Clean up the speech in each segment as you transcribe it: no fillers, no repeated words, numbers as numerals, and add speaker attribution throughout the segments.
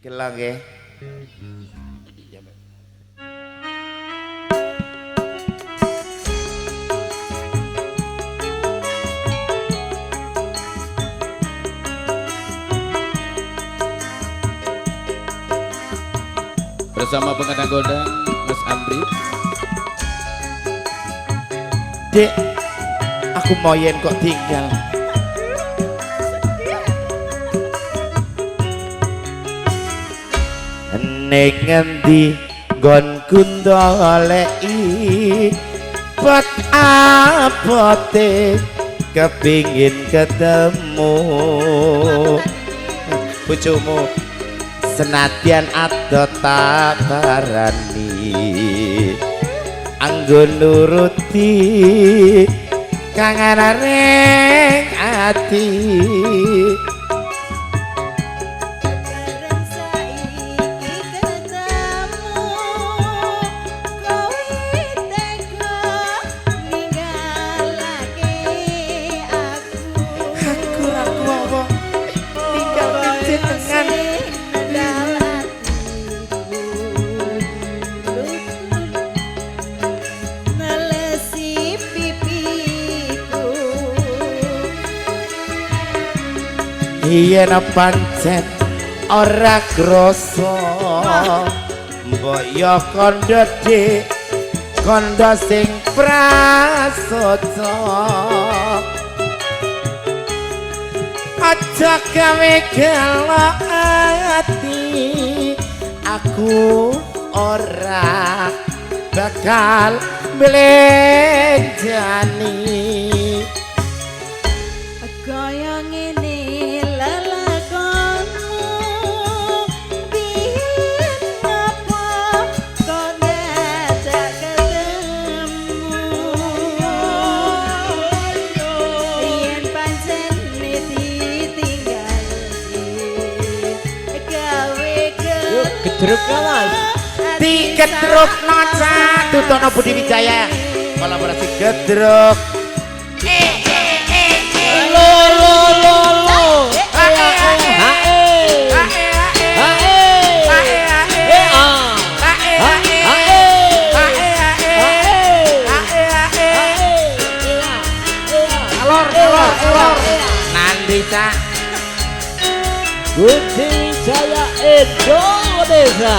Speaker 1: Gila nggih.
Speaker 2: Bersama pengadang gondang Mas Andri.
Speaker 1: Dek, aku mau yen kok tinggal. Ning ngendi nggonku ndoleki pot apote kepingin ketemu bojomu senadyan ado tak barani anggo nuruti kangenane ati yen pancen ora krasa mbok ya kandha dik kandha sing prasaja aja gawe gelo ati aku ora bakal mlenjani
Speaker 3: kaya ngene
Speaker 1: Gedruk Mas. Di Gedruk Noca Dutono Budi Wijaya. Kolaborasi Gedruk. Nandita
Speaker 4: Budi Wijaya Indonesia.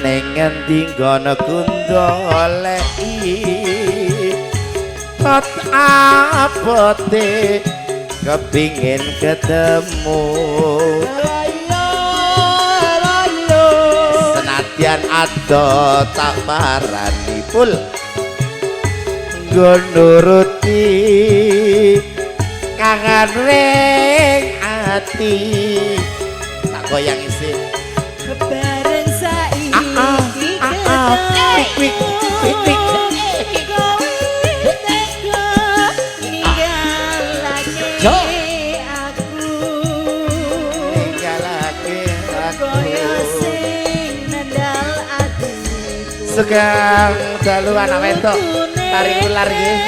Speaker 1: ning ngendi ngono kundoleki pot apote kepingin ketemu senadyan ado tak parani pul nggo nuruti kangen ring ati tak goyang isi
Speaker 3: bareng saiki
Speaker 1: pik pik Segang dalu anak wedok tarik ular nggih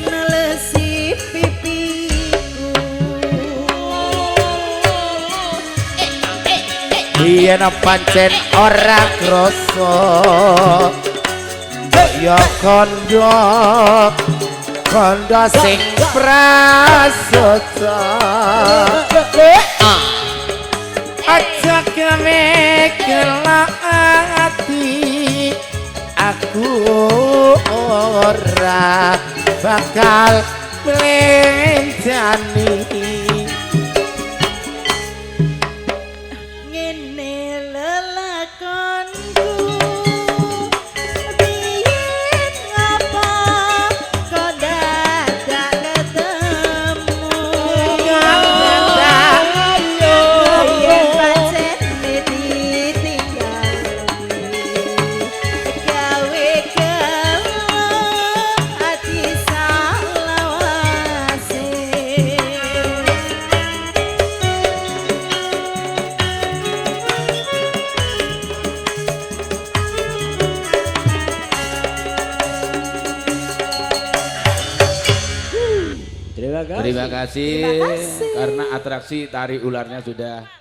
Speaker 3: nelesi pipiku
Speaker 1: yen pancen ora krasa ya kandha sing prasaja aja gawe gelo ati aku ora bakal mlenjani
Speaker 3: ngene lelakonku biyen ngapa kok dadak ketemu yen pancen ditinggal gawe gelo ati salawase
Speaker 2: kasih.
Speaker 3: Terima kasih.
Speaker 2: Karena atraksi tari ularnya sudah